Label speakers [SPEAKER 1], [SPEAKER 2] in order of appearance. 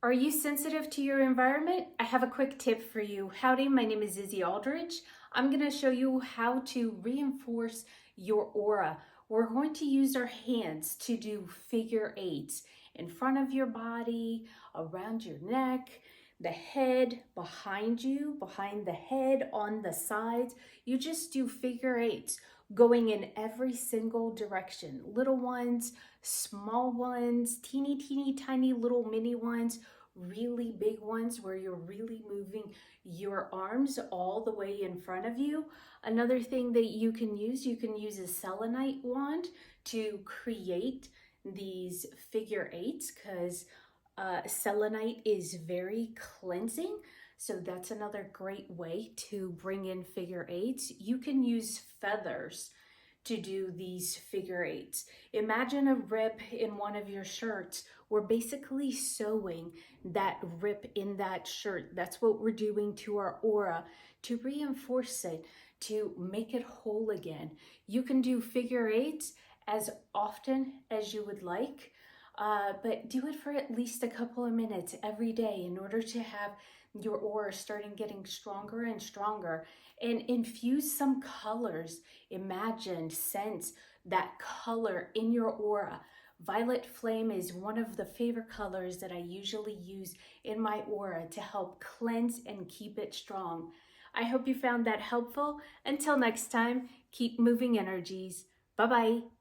[SPEAKER 1] Are you sensitive to your environment? I have a quick tip for you. Howdy, my name is Izzy Aldridge. I'm going to show you how to reinforce your aura. We're going to use our hands to do figure eights in front of your body, around your neck, the head, behind you, behind the head, on the sides. You just do figure eights going in every single direction. Little ones, small ones, teeny tiny little mini ones, really big ones where you're really moving your arms all the way in front of you. Another thing that you can use a selenite wand to create these figure eights, because selenite is very cleansing. So that's another great way to bring in figure eights. You can use feathers to do these figure eights. Imagine a rip in one of your shirts. We're basically sewing that rip in that shirt. That's what we're doing to our aura to reinforce it, to make it whole again. You can do figure eights as often as you would like, but do it for at least a couple of minutes every day in order to have your aura starting getting stronger and stronger. And infuse some colors. Imagine, sense that color in your aura. Violet flame is one of the favorite colors that I usually use in my aura to help cleanse and keep it strong. I hope you found that helpful. Until next time, keep moving energies. Bye-bye.